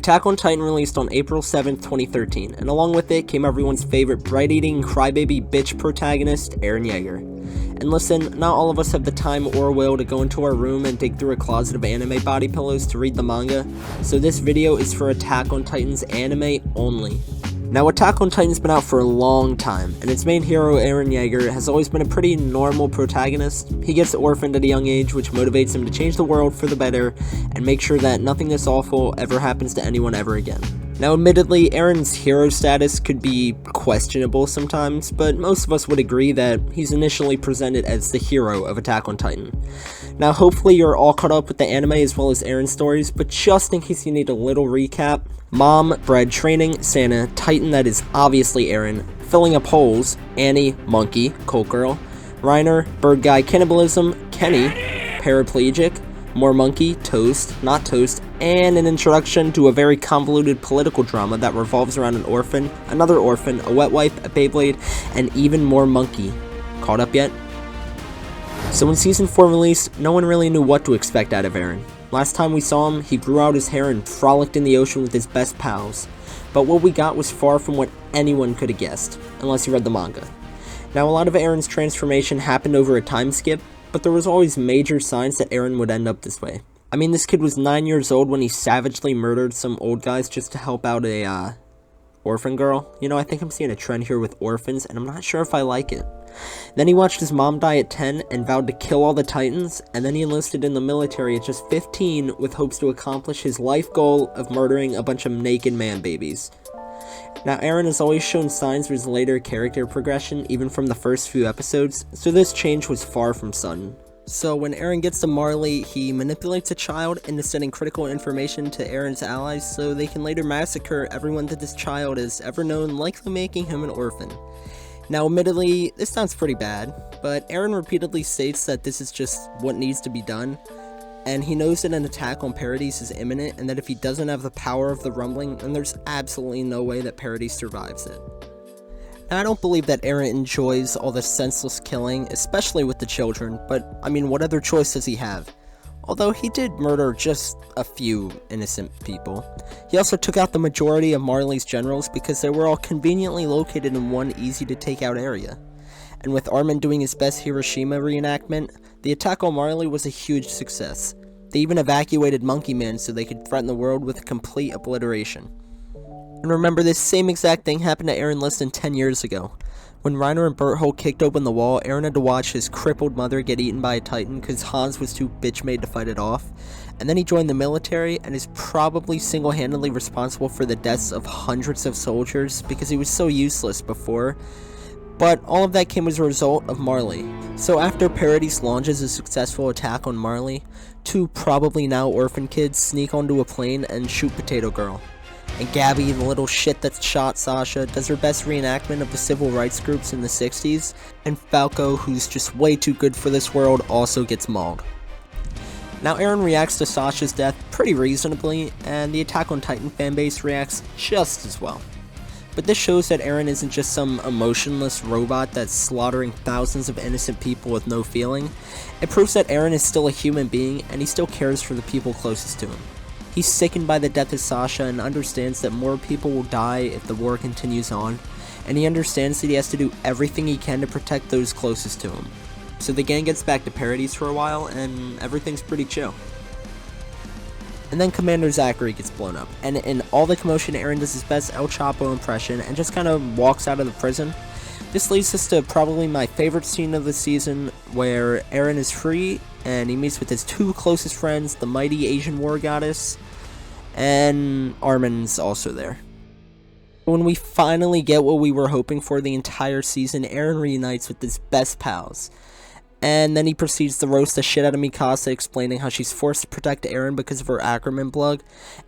Attack on Titan released on April 7th, 2013, and along with it came everyone's favorite bright-eating, crybaby bitch protagonist, Eren Yeager. And listen, not all of us have the time or will to go into our room and dig through a closet of anime body pillows to read the manga, so this video is for Attack on Titan's anime only. Now, Attack on Titan's been out for a long time, and its main hero, Eren Yeager, has always been a pretty normal protagonist. He gets orphaned at a young age, which motivates him to change the world for the better, and make sure that nothing this awful ever happens to anyone ever again. Now, admittedly, Eren's hero status could be questionable sometimes, but most of us would agree that he's initially presented as the hero of Attack on Titan. Now, hopefully you're all caught up with the anime as well as Eren's stories, but just in case you need a little recap, Mom, Bread Training, Santa, Titan that is obviously Eren, Filling Up Holes, Annie, Monkey, Cold Girl, Reiner, Bird Guy Cannibalism, Kenny, Paraplegic, More Monkey, Toast, Not Toast, and an introduction to a very convoluted political drama that revolves around an orphan, another orphan, a wet wipe, a Beyblade, and even more Monkey. Caught up yet? So when Season 4 released, no one really knew what to expect out of Eren. Last time we saw him, he grew out his hair and frolicked in the ocean with his best pals. But what we got was far from what anyone could have guessed, unless you read the manga. Now, a lot of Eren's transformation happened over a time skip, but there was always major signs that Eren would end up this way. I mean, this kid was 9 years old when he savagely murdered some old guys just to help out a, orphan girl. You know, I think I'm seeing a trend here with orphans, and I'm not sure if I like it. Then he watched his mom die at 10 and vowed to kill all the Titans, and then he enlisted in the military at just 15 with hopes to accomplish his life goal of murdering a bunch of naked man babies. Now, Eren has always shown signs of his later character progression, even from the first few episodes, so this change was far from sudden. So when Eren gets to Marley, he manipulates a child into sending critical information to Eren's allies so they can later massacre everyone that this child has ever known, likely making him an orphan. Now, admittedly, this sounds pretty bad, but Eren repeatedly states that this is just what needs to be done, and he knows that an attack on Paradise is imminent, and that if he doesn't have the power of the rumbling, then there's absolutely no way that Paradise survives it. Now, I don't believe that Eren enjoys all the senseless killing, especially with the children, but, I mean, what other choice does he have? Although he did murder just a few innocent people. He also took out the majority of Marley's generals because they were all conveniently located in one easy-to-take-out area. And with Armin doing his best Hiroshima reenactment, the attack on Marley was a huge success. They even evacuated Monkey Man so they could threaten the world with complete obliteration. And remember, this same exact thing happened to Eren less than 10 years ago. When Reiner and Berthold kicked open the wall, Eren had to watch his crippled mother get eaten by a Titan because Hans was too bitch-made to fight it off. And then he joined the military and is probably single-handedly responsible for the deaths of hundreds of soldiers because he was so useless before. But all of that came as a result of Marley. So after Paradise launches a successful attack on Marley, two probably now orphan kids sneak onto a plane and shoot Potato Girl. And Gabby, the little shit that shot Sasha, does her best reenactment of the civil rights groups in the 60s, and Falco, who's just way too good for this world, also gets mauled. Now, Eren reacts to Sasha's death pretty reasonably, and the Attack on Titan fanbase reacts just as well. But this shows that Eren isn't just some emotionless robot that's slaughtering thousands of innocent people with no feeling. It proves that Eren is still a human being, and he still cares for the people closest to him. He's sickened by the death of Sasha and understands that more people will die if the war continues on, and he understands that he has to do everything he can to protect those closest to him. So the gang gets back to Paradise for a while, and everything's pretty chill. And then Commander Zachary gets blown up, and in all the commotion, Eren does his best El Chapo impression and just kind of walks out of the prison. This leads us to probably my favorite scene of the season, where Eren is free, and he meets with his two closest friends, the mighty Asian war goddess, and Armin's also there. When we finally get what we were hoping for the entire season, Eren reunites with his best pals. And then he proceeds to roast the shit out of Mikasa, explaining how she's forced to protect Eren because of her Ackerman blood,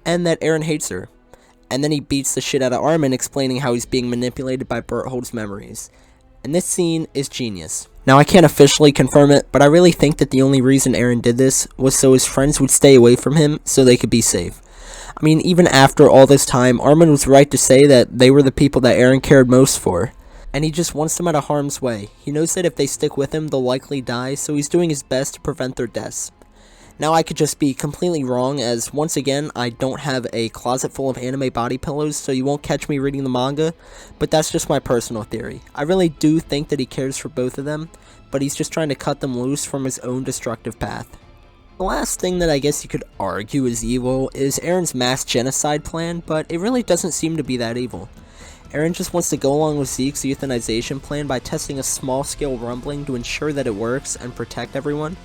and that Eren hates her. And then he beats the shit out of Armin, explaining how he's being manipulated by Berthold's memories. And this scene is genius. Now, I can't officially confirm it, but I really think that the only reason Eren did this was so his friends would stay away from him so they could be safe. I mean, even after all this time, Armin was right to say that they were the people that Eren cared most for. And he just wants them out of harm's way. He knows that if they stick with him, they'll likely die, so he's doing his best to prevent their deaths. Now I could just be completely wrong, as once again, I don't have a closet full of anime body pillows, so you won't catch me reading the manga, but that's just my personal theory. I really do think that he cares for both of them, but he's just trying to cut them loose from his own destructive path. The last thing that I guess you could argue is evil is Eren's mass genocide plan, but it really doesn't seem to be that evil. Eren just wants to go along with Zeke's euthanization plan by testing a small-scale rumbling to ensure that it works and protect everyone.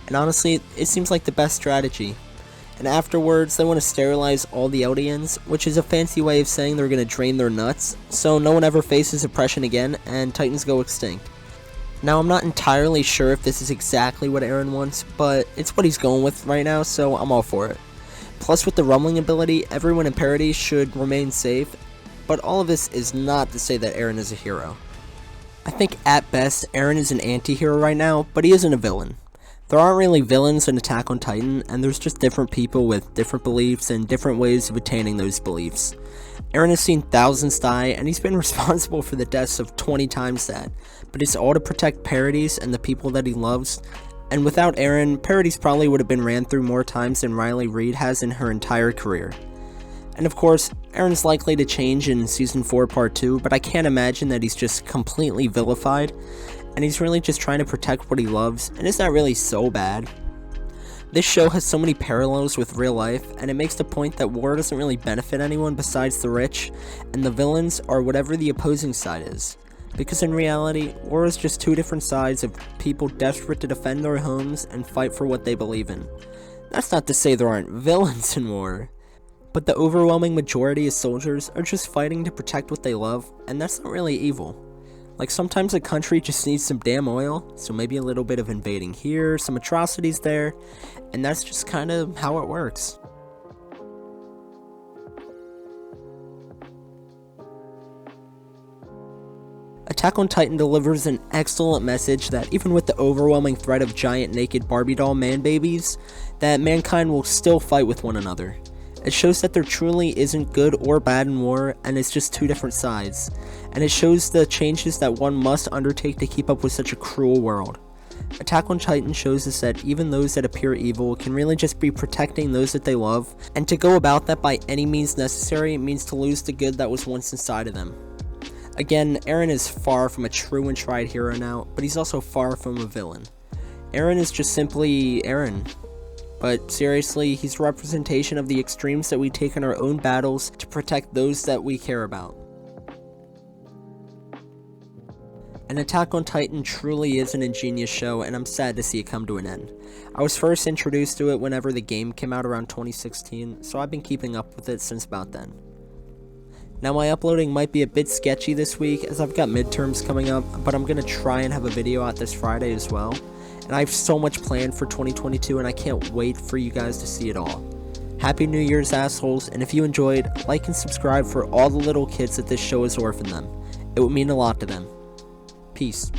And honestly, it seems like the best strategy. And afterwards, they want to sterilize all the Eldians, which is a fancy way of saying they're going to drain their nuts, so no one ever faces oppression again, and Titans go extinct. Now, I'm not entirely sure if this is exactly what Eren wants, but it's what he's going with right now, so I'm all for it. Plus, with the rumbling ability, everyone in Paradise should remain safe, but all of this is not to say that Eren is a hero. I think at best, Eren is an anti-hero right now, but he isn't a villain. There aren't really villains in Attack on Titan, and there's just different people with different beliefs and different ways of attaining those beliefs. Eren has seen thousands die, and he's been responsible for the deaths of 20 times that, but it's all to protect Paradise and the people that he loves, and without Eren, Paradise probably would have been ran through more times than Riley Reid has in her entire career. And of course, Eren's likely to change in Season 4 Part 2, but I can't imagine that he's just completely vilified, and he's really just trying to protect what he loves, and it's not really so bad. This show has so many parallels with real life, and it makes the point that war doesn't really benefit anyone besides the rich, and the villains are whatever the opposing side is. Because in reality, war is just two different sides of people desperate to defend their homes and fight for what they believe in. That's not to say there aren't villains in war, but the overwhelming majority of soldiers are just fighting to protect what they love, and that's not really evil. Like, sometimes a country just needs some damn oil, so maybe a little bit of invading here, some atrocities there, and that's just kind of how it works. Attack on Titan delivers an excellent message that even with the overwhelming threat of giant naked Barbie doll man babies, that mankind will still fight with one another. It shows that there truly isn't good or bad in war, and it's just two different sides. And it shows the changes that one must undertake to keep up with such a cruel world. Attack on Titan shows us that even those that appear evil can really just be protecting those that they love, and to go about that by any means necessary means to lose the good that was once inside of them. Again, Eren is far from a true and tried hero now, but he's also far from a villain. Eren is just simply Eren. But seriously, he's a representation of the extremes that we take in our own battles to protect those that we care about. And Attack on Titan truly is an ingenious show, and I'm sad to see it come to an end. I was first introduced to it whenever the game came out around 2016, so I've been keeping up with it since about then. Now, my uploading might be a bit sketchy this week as I've got midterms coming up, but I'm going to try and have a video out this Friday as well. And I have so much planned for 2022, and I can't wait for you guys to see it all. Happy New Year's, assholes, and if you enjoyed, like and subscribe for all the little kids that this show has orphaned them. It would mean a lot to them. Peace.